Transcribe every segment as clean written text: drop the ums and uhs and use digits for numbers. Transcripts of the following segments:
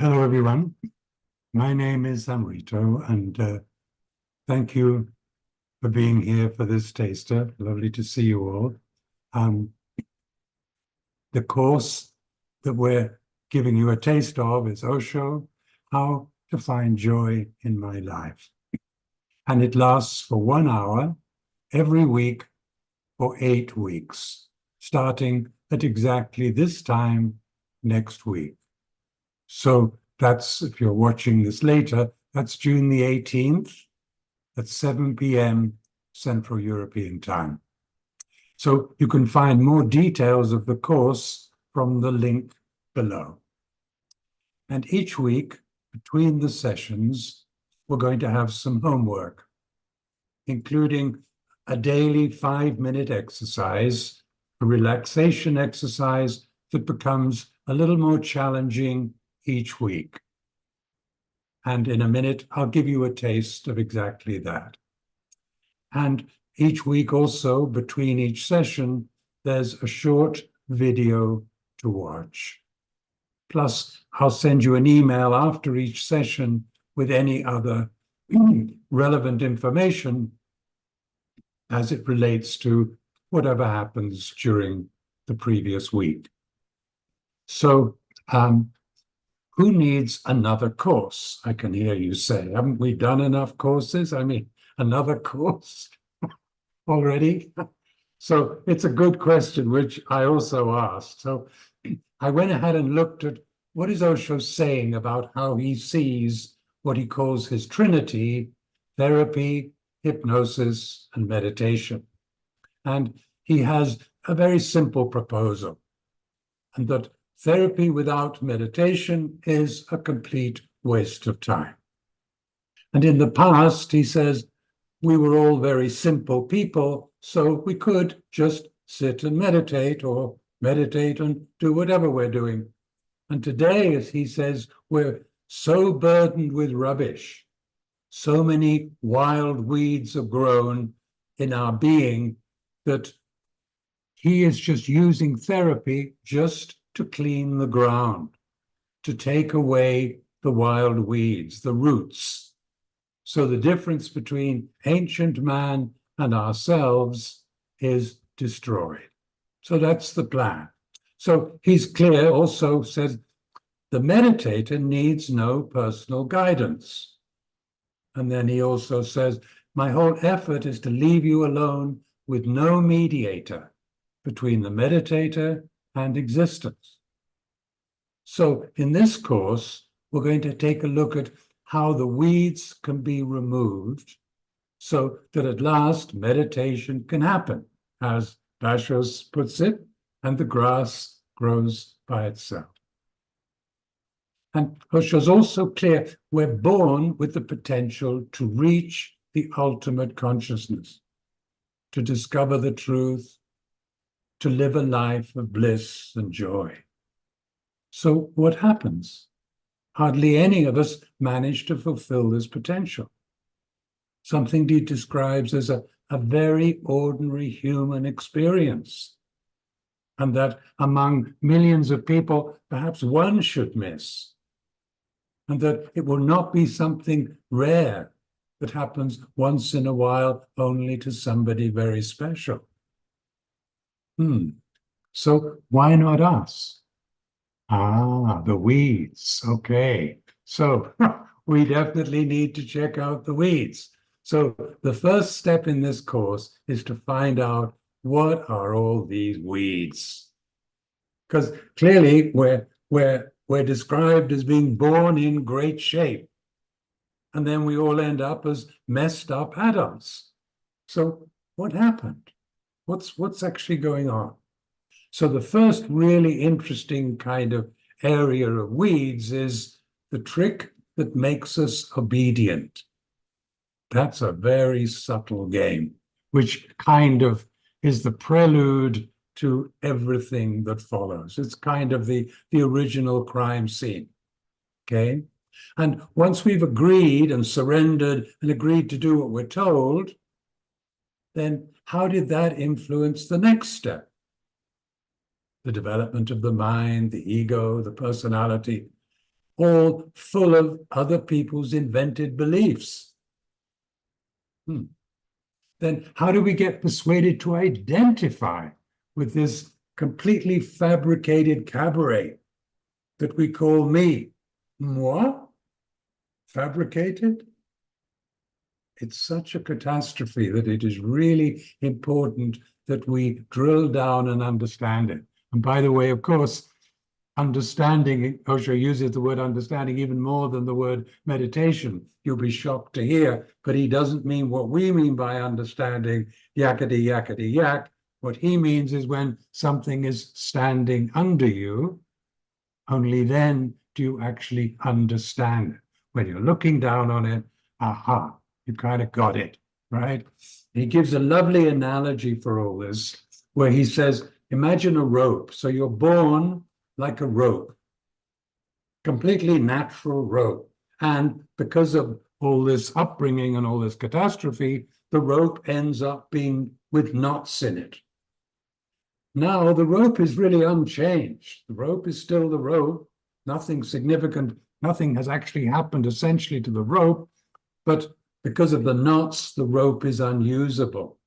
Hello, everyone. My name is Amrito, and thank you for being here for this taster. Lovely to see you all. The course that we're giving you a taste of is Osho, How to Find Joy in My Life. And it lasts for 1 hour every week for 8 weeks, starting at exactly this time next week. So that's, if you're watching this later, that's June the 18th at 7 p.m. Central European Time. So you can find more details of the course from the link below. And each week, between the sessions, we're going to have some homework, including a daily 5-minute exercise, a relaxation exercise that becomes a little more challenging each week. And in a minute, I'll give you a taste of exactly that. And each week also, between each session, there's a short video to watch. Plus, I'll send you an email after each session with any other relevant information as it relates to whatever happens during the previous week. So, who needs another course? I can hear you say, haven't we done enough courses? I mean, another course already? So it's a good question, which I also asked. So I went ahead and looked at what is Osho saying about how he sees what he calls his trinity: therapy, hypnosis, and meditation. And he has a very simple proposal, and that therapy without meditation is a complete waste of time. And in the past, he says, we were all very simple people, so we could just sit and meditate, or meditate and do whatever we're doing. And today, as he says, we're so burdened with rubbish. So many wild weeds have grown in our being that he is just using therapy just to clean the ground, to take away the wild weeds, the roots. So the difference between ancient man and ourselves is destroyed. So that's the plan. So he's clear, also says, the meditator needs no personal guidance. And then he also says, my whole effort is to leave you alone with no mediator between the meditator and existence. So in this course, we're going to take a look at how the weeds can be removed so that at last meditation can happen, as Basho puts it, and the grass grows by itself. And Osho's also clear, we're born with the potential to reach the ultimate consciousness, to discover the truth, to live a life of bliss and joy. So what happens? Hardly any of us manage to fulfill this potential. Something he describes as a very ordinary human experience, and that among millions of people, perhaps one should miss, and that it will not be something rare that happens once in a while only to somebody very special. So why not us? The weeds. Okay. So we definitely need to check out the weeds. So the first step in this course is to find out, what are all these weeds? Because clearly we're described as being born in great shape. And then we all end up as messed up adults. So what happened? What's actually going on? So the first really interesting kind of area of weeds is the trick that makes us obedient. That's a very subtle game, which kind of is the prelude to everything that follows. It's kind of the original crime scene, okay? And once we've agreed and surrendered and agreed to do what we're told, then how did that influence the next step? The development of the mind, the ego, the personality. all full of other people's invented beliefs. Then how do we get persuaded to identify with this completely fabricated cabaret that we call me? Moi? Fabricated? It's such a catastrophe that it is really important that we drill down and understand it. And by the way, of course, understanding, Osho uses the word understanding even more than the word meditation. You'll be shocked to hear, but he doesn't mean what we mean by understanding, yakety, yakety, yak. What he means is when something is standing under you, only then do you actually understand it. When you're looking down on it, aha, you kind of got it, right? He gives a lovely analogy for all this, where he says, imagine a rope. So you're born like a rope, completely natural rope. And because of all this upbringing and all this catastrophe, the rope ends up being with knots in it. Now the rope is really unchanged. The rope is still the rope. Nothing significant, nothing has actually happened essentially to the rope, but because of the knots, the rope is unusable.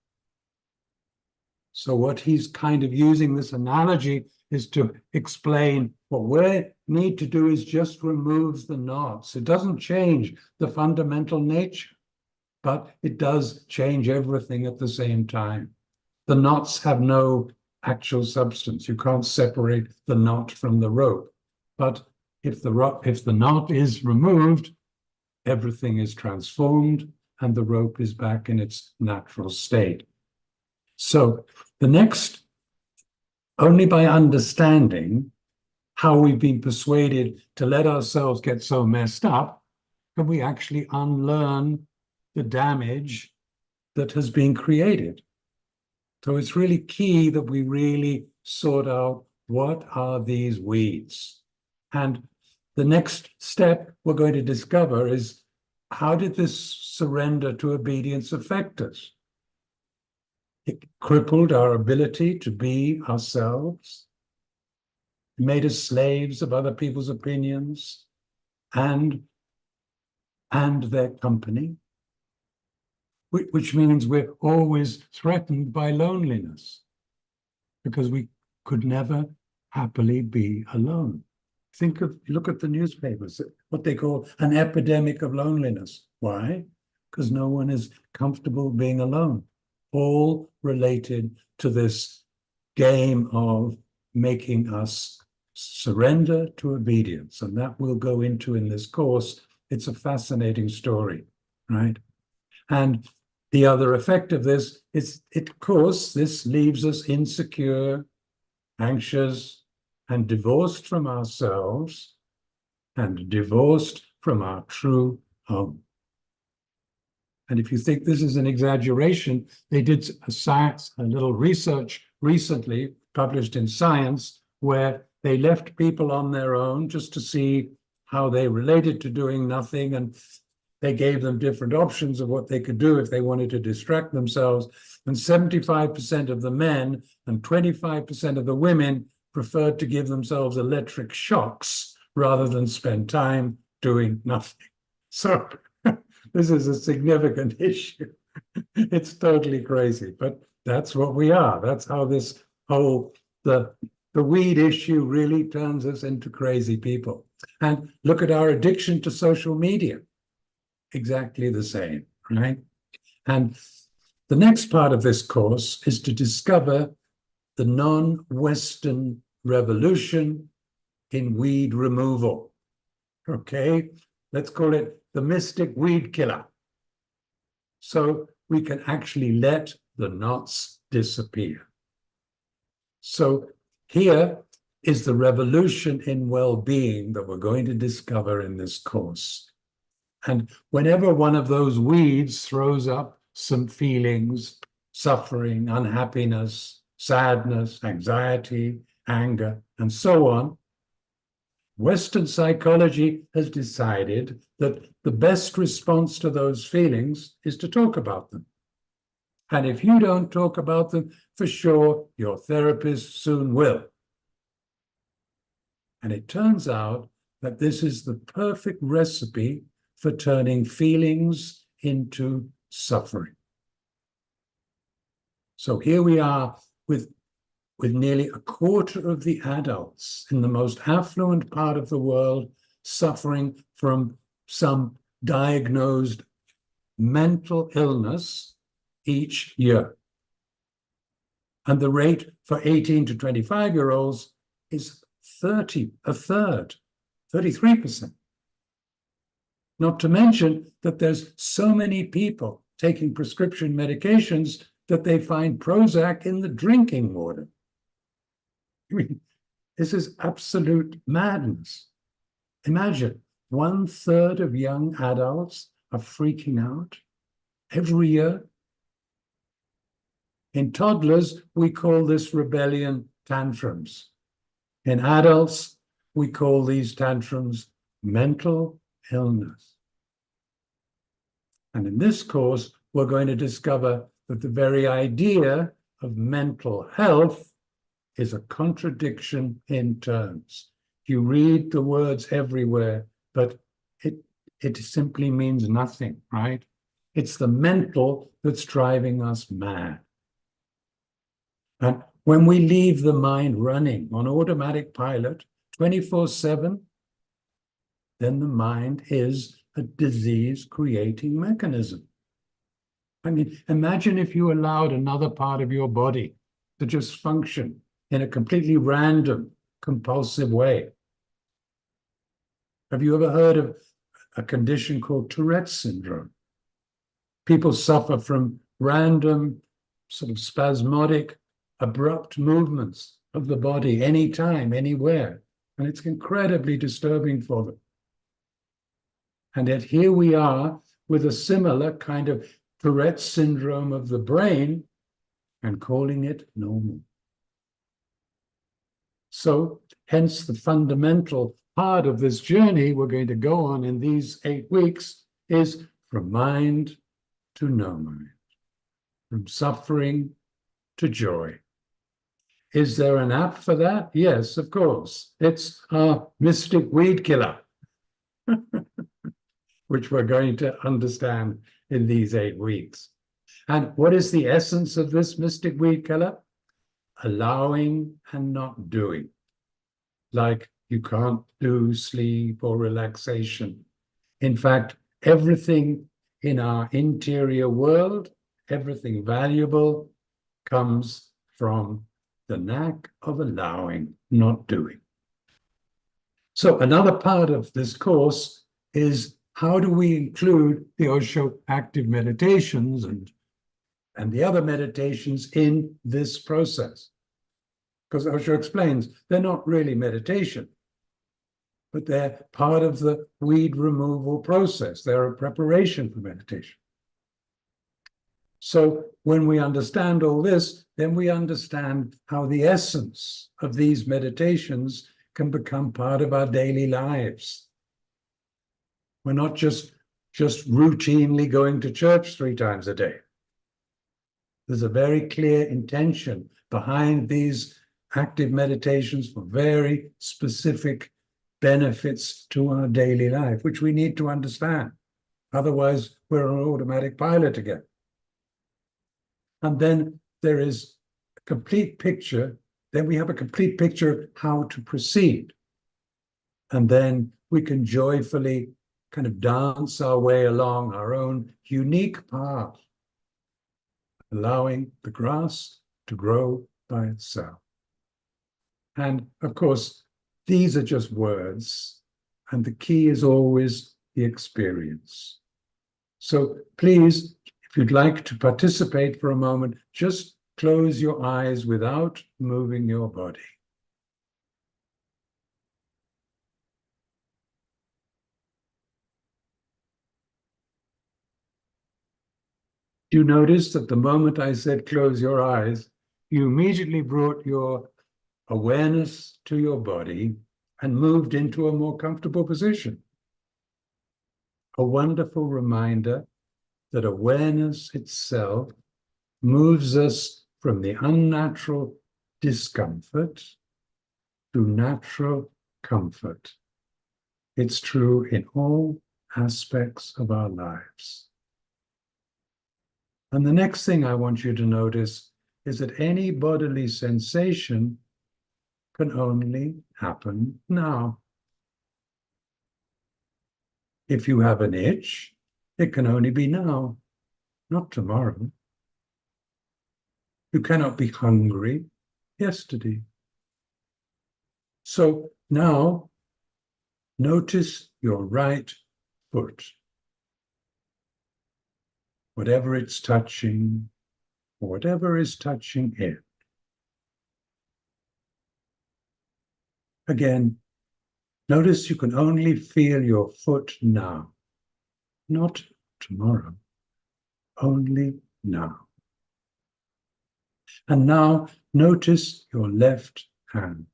So what he's kind of using this analogy is to explain what we need to do is just remove the knots. It doesn't change the fundamental nature, but it does change everything at the same time. The knots have no actual substance. You can't separate the knot from the rope. But if the knot is removed, everything is transformed and the rope is back in its natural state. So the next, only by understanding how we've been persuaded to let ourselves get so messed up, can we actually unlearn the damage that has been created. So it's really key that we really sort out what are these weeds. And the next step we're going to discover is, how did this surrender to obedience affect us? It crippled our ability to be ourselves. It made us slaves of other people's opinions and their company, which means we're always threatened by loneliness because we could never happily be alone. Look at the newspapers, what they call an epidemic of loneliness. Why? Because no one is comfortable being alone. All related to this game of making us surrender to obedience. And that we'll go into in this course. It's a fascinating story, right? And the other effect of this is, of course, this leaves us insecure, anxious, and divorced from ourselves, and divorced from our true home. And if you think this is an exaggeration, they did a little research recently published in Science, where they left people on their own just to see how they related to doing nothing. And they gave them different options of what they could do if they wanted to distract themselves. And 75% of the men and 25% of the women preferred to give themselves electric shocks rather than spend time doing nothing. So this is a significant issue. It's totally crazy, but that's what we are. That's how this whole, the weed issue really turns us into crazy people. And look at our addiction to social media. Exactly the same, right? And the next part of this course is to discover the non-Western revolution in weed removal. Okay, let's call it the mystic weed killer. So we can actually let the knots disappear. So here is the revolution in well-being that we're going to discover in this course. And whenever one of those weeds throws up some feelings, suffering, unhappiness, sadness, anxiety, anger, and so on, Western psychology has decided that the best response to those feelings is to talk about them. And if you don't talk about them, for sure, your therapist soon will. And it turns out that this is the perfect recipe for turning feelings into suffering. So here we are with nearly a quarter of the adults in the most affluent part of the world suffering from some diagnosed mental illness each year. And the rate for 18 to 25-year-olds is a third, 33%. Not to mention that there's so many people taking prescription medications that they find Prozac in the drinking water. I mean, this is absolute madness. Imagine 1/3 of young adults are freaking out every year. In toddlers, we call this rebellion tantrums. In adults, we call these tantrums mental illness. And in this course, we're going to discover that the very idea of mental health is a contradiction in terms. You read the words everywhere, but it simply means nothing, right? It's the mental that's driving us mad. And when we leave the mind running on automatic pilot 24/7, then the mind is a disease-creating mechanism. I mean, imagine if you allowed another part of your body to just function in a completely random, compulsive way. Have you ever heard of a condition called Tourette's syndrome? People suffer from random, sort of spasmodic, abrupt movements of the body anytime, anywhere. And it's incredibly disturbing for them. And yet here we are with a similar kind of Tourette's syndrome of the brain and calling it normal. So hence the fundamental part of this journey we're going to go on in these 8 weeks is from mind to no mind, from suffering to joy. Is there an app for that? Yes, of course. It's our Mystic Weed Killer, which we're going to understand in these 8 weeks. And what is the essence of this Mystic Weed Killer? Allowing and not doing. Like you can't do sleep or relaxation. In fact, everything in our interior world, everything valuable, comes from the knack of allowing, not doing. So another part of this course is how do we include the Osho active meditations and the other meditations in this process? Because Osho explains they're not really meditation, but they're part of the weed removal process. They're a preparation for meditation. So when we understand all this, then we understand how the essence of these meditations can become part of our daily lives. We're not just routinely going to church 3 times a day. There's a very clear intention behind these active meditations for very specific benefits to our daily life, which we need to understand. Otherwise, we're on automatic pilot again. And then there is a complete picture. Then we have a complete picture of how to proceed. And then we can joyfully kind of dance our way along our own unique path, allowing the grass to grow by itself. And of course, these are just words, and the key is always the experience. So please, if you'd like to participate for a moment, just close your eyes without moving your body. You notice that the moment I said close your eyes, you immediately brought your awareness to your body and moved into a more comfortable position. A wonderful reminder that awareness itself moves us from the unnatural discomfort to natural comfort. It's true in all aspects of our lives. And the next thing I want you to notice is that any bodily sensation can only happen now. If you have an itch, it can only be now, not tomorrow. You cannot be hungry yesterday. So now, notice your right foot. Whatever it's touching, or whatever is touching it. Again, notice you can only feel your foot now, not tomorrow, only now. And now notice your left hand.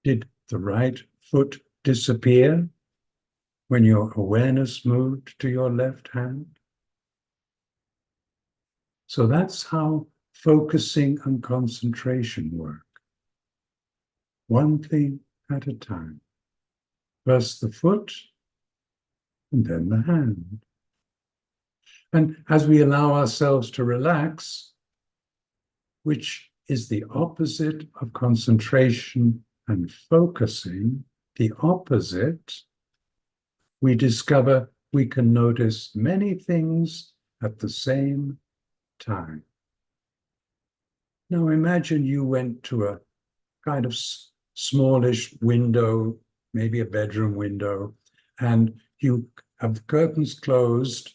Did the right foot disappear when your awareness moved to your left hand? So that's how focusing and concentration work. One thing at a time. First the foot, and then the hand. And as we allow ourselves to relax, which is the opposite of concentration and focusing, the opposite, we discover we can notice many things at the same time. Now imagine you went to a kind of smallish window, maybe a bedroom window, and you have curtains closed,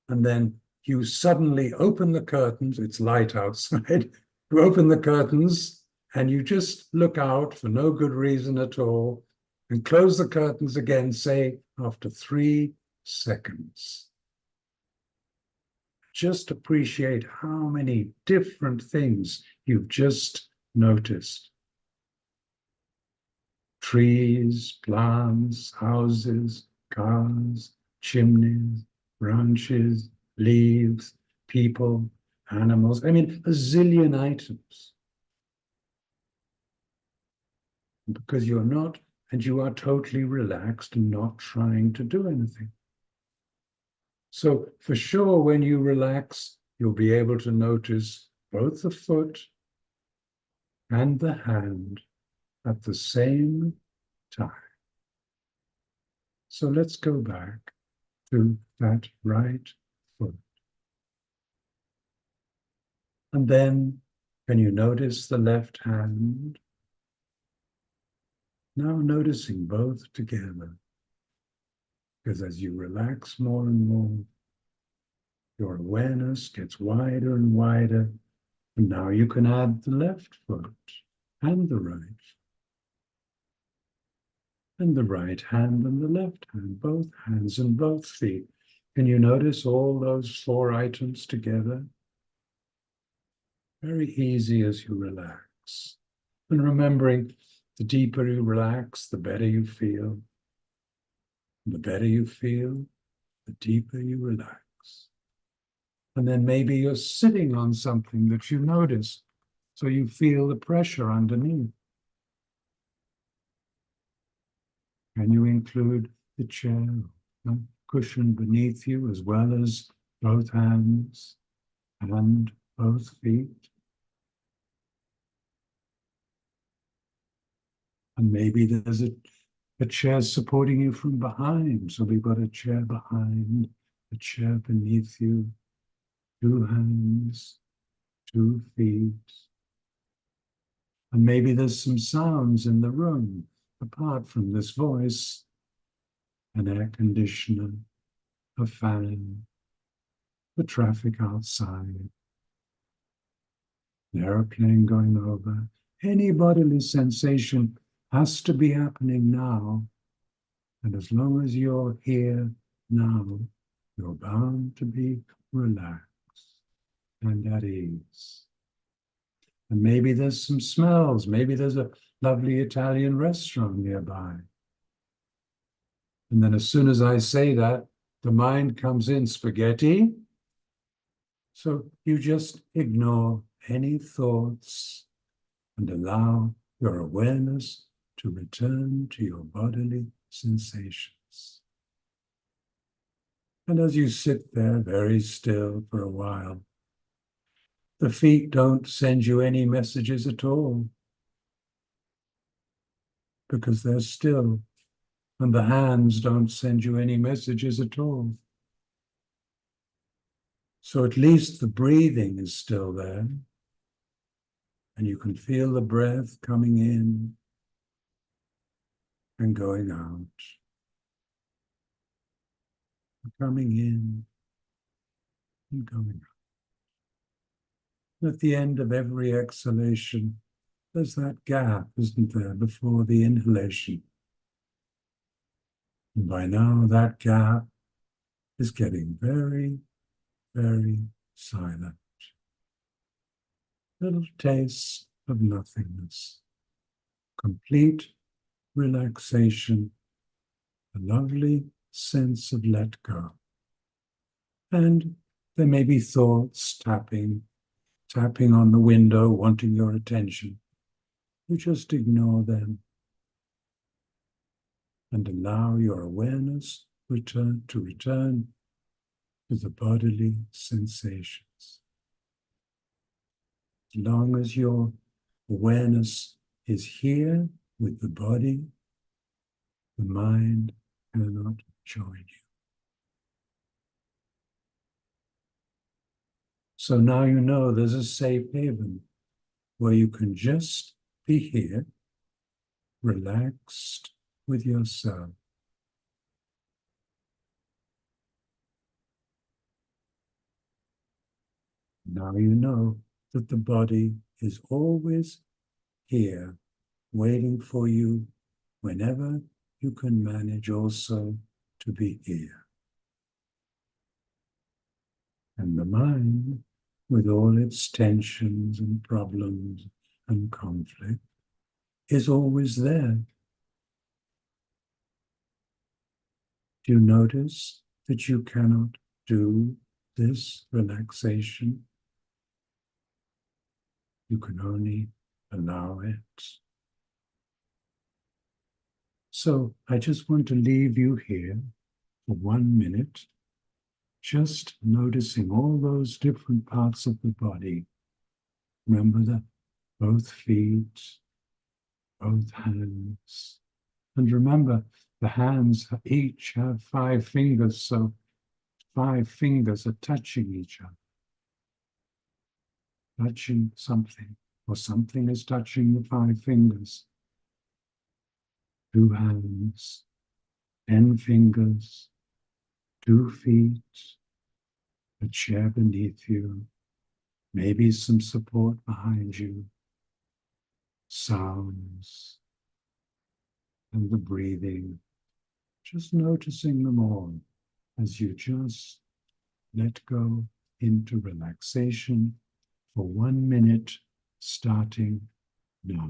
and then you suddenly open the curtains, it's light outside, you open the curtains, and you just look out for no good reason at all, and close the curtains again, say, after 3 seconds. Just appreciate how many different things you've just noticed. Trees, plants, houses, cars, chimneys, branches, leaves, people, animals. I mean, a zillion items. Because you're not, and you are totally relaxed and not trying to do anything. So for sure, when you relax, you'll be able to notice both the foot and the hand at the same time. So let's go back to that right foot. And then, can you notice the left hand? Now noticing both together. Because as you relax more and more, your awareness gets wider and wider. And now you can add the left foot and the right. And the right hand and the left hand, both hands and both feet. Can you notice all those 4 items together? Very easy as you relax. And remembering, the deeper you relax, the better you feel. And the better you feel, the deeper you relax. And then maybe you're sitting on something that you notice, so you feel the pressure underneath. Can you include the chair, the cushion beneath you, as well as both hands and both feet? And maybe there's a chair supporting you from behind. So we've got a chair behind, a chair beneath you, 2 hands, 2 feet. And maybe there's some sounds in the room, apart from this voice, an air conditioner, a fan, the traffic outside, an airplane going over. Any bodily sensation has to be happening now. And as long as you're here now, you're bound to be relaxed and at ease. And maybe there's some smells. Maybe there's a lovely Italian restaurant nearby. And then as soon as I say that, the mind comes in, spaghetti, So you just ignore any thoughts and allow your awareness to return to your bodily sensations. And as you sit there very still for a while, the feet don't send you any messages at all because they're still, and the hands don't send you any messages at all. So at least the breathing is still there, and you can feel the breath coming in and going out, coming in and going out. At the end of every exhalation, there's that gap, isn't there, before the inhalation. And by now, that gap is getting very, very silent. Little taste of nothingness, complete relaxation, a lovely sense of let go. And there may be thoughts tapping on the window, wanting your attention. You just ignore them and allow your awareness to return to the bodily sensations. As long as your awareness is here with the body, the mind cannot join you. So now you know there's a safe haven where you can just be here, relaxed with yourself. Now you know that the body is always here, waiting for you whenever you can manage also to be here. And the mind, with all its tensions and problems and conflict, is always there. Do you notice that you cannot do this relaxation? You can only allow it. So I just want to leave you here for 1 minute, just noticing all those different parts of the body. Remember that both feet, both hands. And remember, the hands each have 5 fingers, so 5 fingers are touching each other. Touching something, or something is touching the 5 fingers. 2 hands, 10 fingers, 2 feet, a chair beneath you, maybe some support behind you, sounds, and the breathing, just noticing them all as you just let go into relaxation for 1 minute, starting now.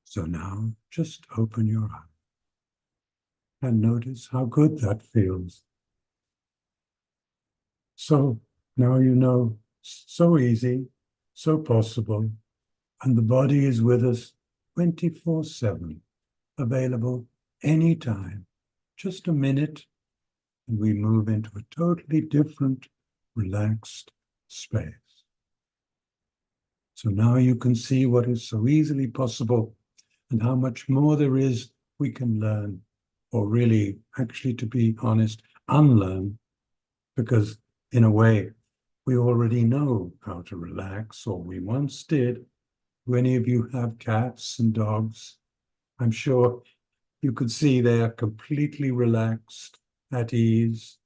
So now just open your eyes and notice how good that feels. So now you know, so easy, so possible, and the body is with us 24/7, available anytime. Just a minute, and we move into a totally different, relaxed space. So now you can see what is so easily possible and how much more there is we can learn, or really, actually, to be honest, unlearn, because in a way, we already know how to relax, or we once did. Do any of you have cats and dogs? I'm sure you could see they are completely relaxed, at ease,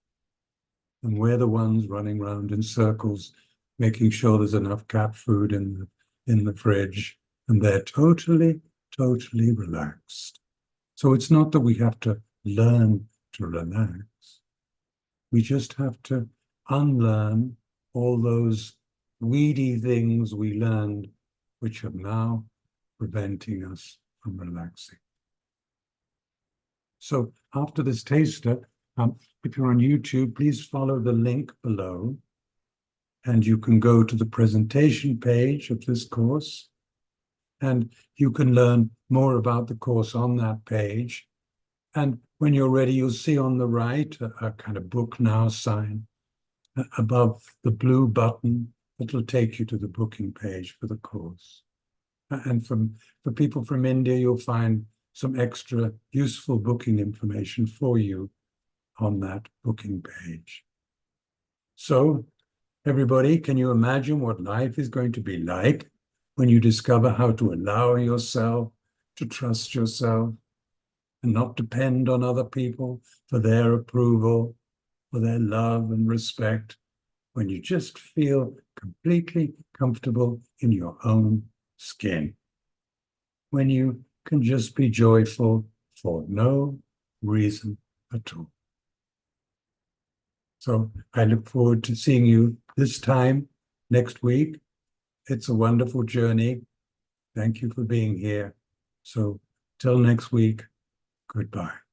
and we're the ones running around in circles, making sure there's enough cat food in the fridge, and they're totally relaxed. So it's not that we have to learn to relax. We just have to unlearn all those weedy things we learned, which are now preventing us from relaxing. So after this taster, if you're on YouTube, please follow the link below, and you can go to the presentation page of this course, and you can learn more about the course on that page. And when you're ready, you'll see on the right a kind of book now sign above the blue button that will take you to the booking page for the course. And for people from India, you'll find some extra useful booking information for you on that booking page. So, everybody, can you imagine what life is going to be like when you discover how to allow yourself to trust yourself and not depend on other people for their approval, for their love and respect, when you just feel completely comfortable in your own skin, when you can just be joyful for no reason at all. So I look forward to seeing you this time next week. It's a wonderful journey. Thank you for being here. So till next week, goodbye.